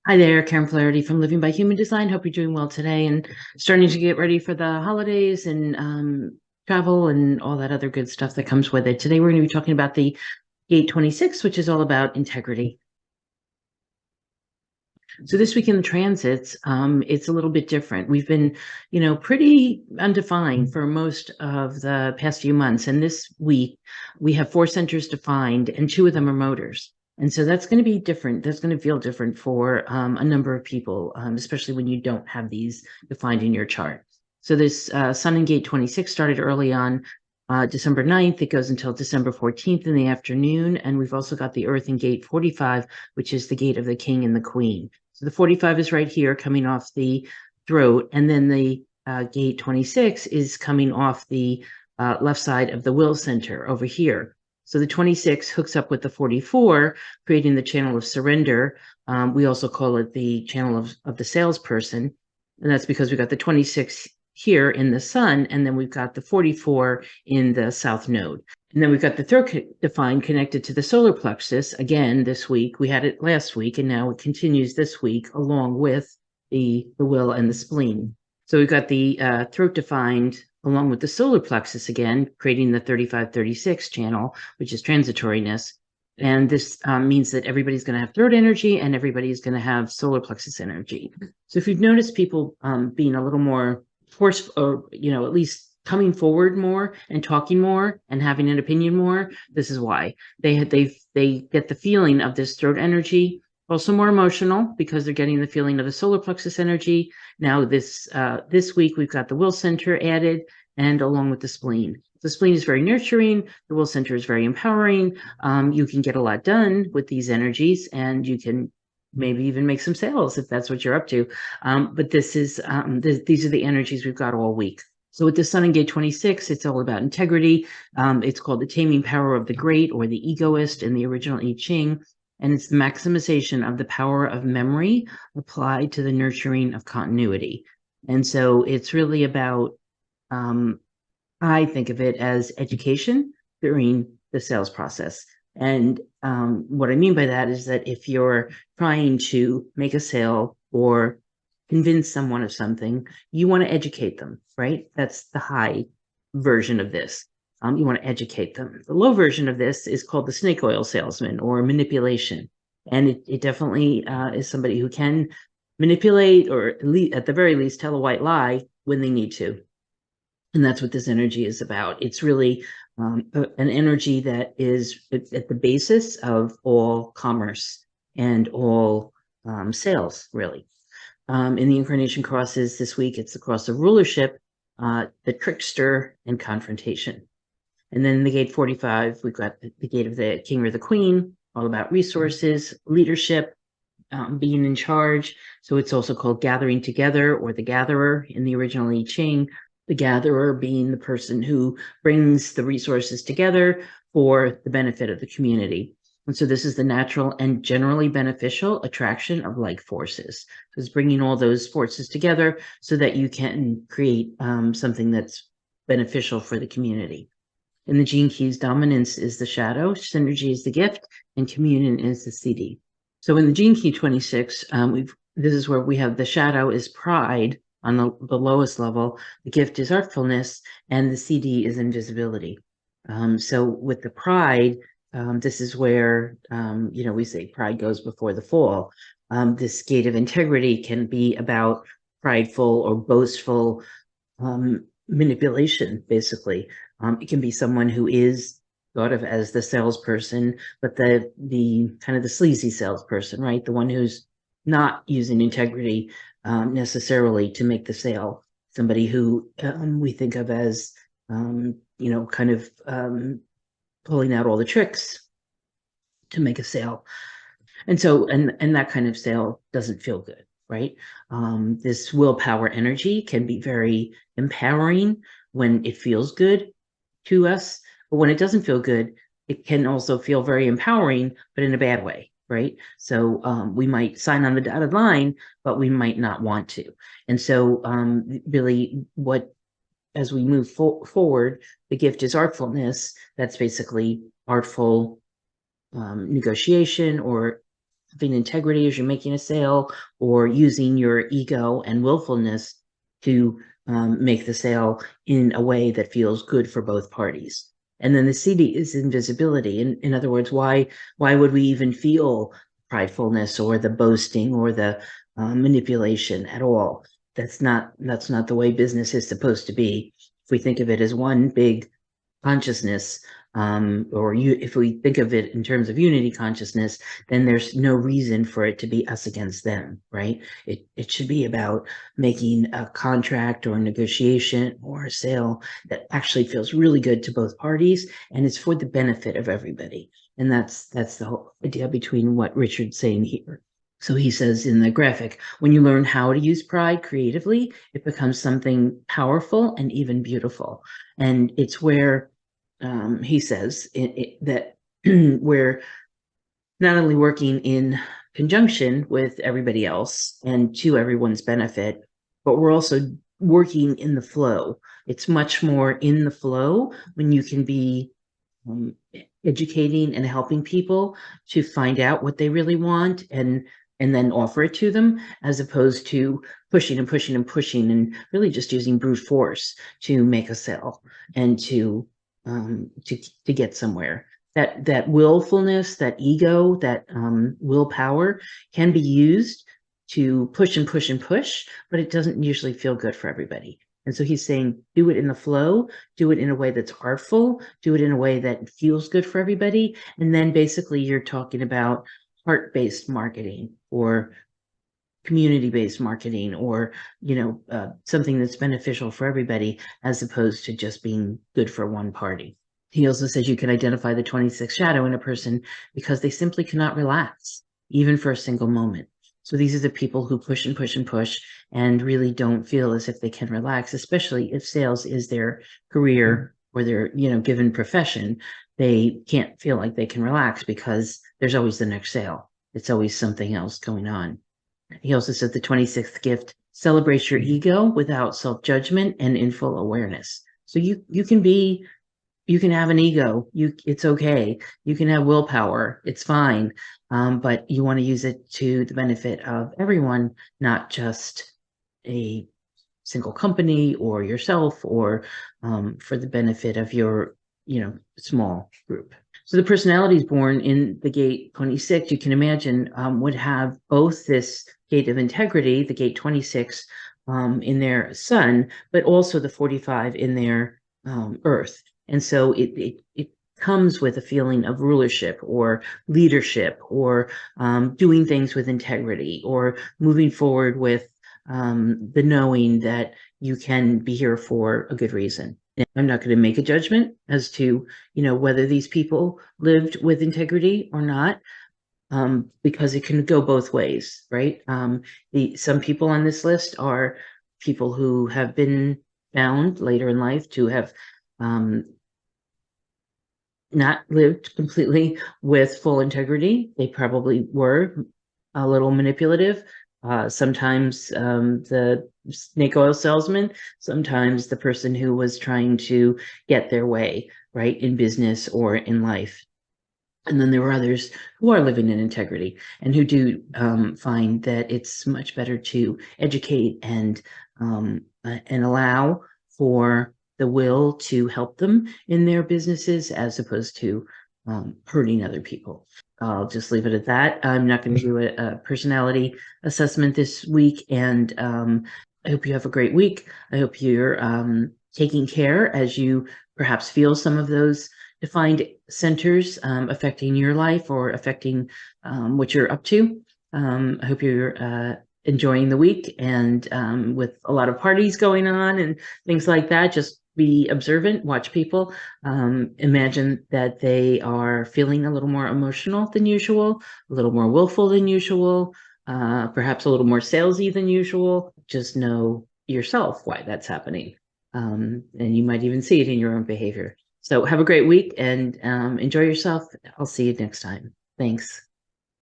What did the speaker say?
Hi there, Karen Flaherty from Living by Human Design. Hope you're doing well today and starting to get ready for the holidays and travel and all that other good stuff that comes with it. Today, we're going to be talking about the Gate 26, which is all about integrity. So this week in the transits, it's a little bit different. We've been, pretty undefined for most of the past few months. And this week, we have 4 centers defined, and 2 of them are motors. And so that's going to be different. That's going to feel different for a number of people, especially when you don't have these defined in your chart. So this Sun in Gate 26 started early on December 9th. It goes until December 14th in the afternoon. And we've also got the Earth in Gate 45, which is the gate of the King and the Queen. So the 45 is right here coming off the throat. And then the Gate 26 is coming off the left side of the will center over here. So the 26 hooks up with the 44, creating the channel of surrender. We also call it the channel of the salesperson. And that's because we got the 26 here in the sun, and then we've got the 44 in the south node. And then we've got the throat defined connected to the solar plexus again this week. We had it last week, and now it continues this week along with the will and the spleen. So we've got the throat defined along with the solar plexus again, creating the 3536 channel, which is transitoriness. And this means that everybody's going to have throat energy and everybody's going to have solar plexus energy. So if you've noticed people being a little more forceful, or, at least coming forward more and talking more and having an opinion more, this is why. They get the feeling of this throat energy, also more emotional because they're getting the feeling of the solar plexus energy. Now this week we've got the will center added, and along with the spleen. The spleen is very nurturing. The will center is very empowering. You can get a lot done with these energies, and you can maybe even make some sales if that's what you're up to. But this is these are the energies we've got all week. So with the Sun in Gate 26, it's all about integrity. It's called the taming power of the great, or the egoist in the original I Ching. And it's the maximization of the power of memory applied to the nurturing of continuity. And so it's really about, I think of it as education during the sales process. And what I mean by that is that if you're trying to make a sale or convince someone of something, you want to educate them, right? That's the high version of this. You want to educate them. The low version of this is called the snake oil salesman, or manipulation. And it definitely is somebody who can manipulate, or at the very least tell a white lie when they need to. And that's what this energy is about. It's really an energy that is at the basis of all commerce and all sales, really. In the incarnation crosses this week, it's the cross of rulership, the trickster, and confrontation. And then the Gate 45, we've got the gate of the king or the queen, all about resources, leadership, being in charge. So it's also called gathering together, or the gatherer in the original I Ching. The gatherer being the person who brings the resources together for the benefit of the community. And so this is the natural and generally beneficial attraction of like forces. So it's bringing all those forces together so that you can create something that's beneficial for the community. In the Gene Keys, dominance is the shadow, synergy is the gift, and communion is the CD. So in the Gene Key 26, this is where we have the shadow is pride on the lowest level, the gift is artfulness, and the CD is invisibility. So with the pride, this is where, we say pride goes before the fall. This gate of integrity can be about prideful or boastful manipulation, basically. It can be someone who is thought of as the salesperson, but the kind of the sleazy salesperson, right? The one who's not using integrity necessarily to make the sale. Somebody who we think of as, kind of pulling out all the tricks to make a sale. And so, and that kind of sale doesn't feel good, right? This willpower energy can be very empowering when it feels good to us, but when it doesn't feel good, it can also feel very empowering, but in a bad way, right? So we might sign on the dotted line, but we might not want to. And so really as we move forward, the gift is artfulness. That's basically artful negotiation, or having integrity as you're making a sale, or using your ego and willfulness to make the sale in a way that feels good for both parties. And then the CD is invisibility. In other words, why would we even feel pridefulness or the boasting or the manipulation at all? That's not the way business is supposed to be. If we think of it as one big consciousness, if we think of it in terms of unity consciousness, then there's no reason for it to be us against them, right? It should be about making a contract or a negotiation or a sale that actually feels really good to both parties, and it's for the benefit of everybody. And that's the whole idea between what Richard's saying here. So he says in the graphic, when you learn how to use pride creatively, it becomes something powerful and even beautiful. And it's where he says that we're not only working in conjunction with everybody else and to everyone's benefit, but we're also working in the flow. It's much more in the flow when you can be educating and helping people to find out what they really want and then offer it to them, as opposed to pushing and pushing and pushing and really just using brute force to make a sale and to get somewhere. That willfulness, that ego, that willpower can be used to push and push and push, but it doesn't usually feel good for everybody. And so he's saying, do it in the flow, do it in a way that's artful, do it in a way that feels good for everybody. And then basically you're talking about heart-based marketing or community-based marketing, or something that's beneficial for everybody, as opposed to just being good for one party. He also says you can identify the 26th shadow in a person because they simply cannot relax, even for a single moment. So these are the people who push and push and push and really don't feel as if they can relax, especially if sales is their career or their given profession. They can't feel like they can relax because there's always the next sale. It's always something else going on. He also said the 26th gift celebrates your ego without self-judgment and in full awareness. So you can have an ego. It's okay. You can have willpower. It's fine. But you want to use it to the benefit of everyone, not just a single company or yourself, or for the benefit of your small group. So the personalities born in the gate 26, you can imagine, would have both this gate of integrity, the gate 26, in their sun, but also the 45 in their earth. And so it comes with a feeling of rulership or leadership, or doing things with integrity, or moving forward with the knowing that you can be here for a good reason. I'm not going to make a judgment as to, whether these people lived with integrity or not, because it can go both ways, right? Some people on this list are people who have been found later in life to have not lived completely with full integrity. They probably were a little manipulative. Sometimes the snake oil salesman, sometimes the person who was trying to get their way, right, in business or in life. And then there were others who are living in integrity and who do find that it's much better to educate and allow for the will to help them in their businesses, as opposed to hurting other people. I'll just leave it at that. I'm not going to do a personality assessment this week, and I hope you have a great week. I hope you're taking care as you perhaps feel some of those defined centers affecting your life or affecting what you're up to. I hope you're enjoying the week, and with a lot of parties going on and things like that, just be observant, watch people, imagine that they are feeling a little more emotional than usual, a little more willful than usual, perhaps a little more salesy than usual. Just know yourself why that's happening. And you might even see it in your own behavior. So have a great week and enjoy yourself. I'll see you next time. Thanks.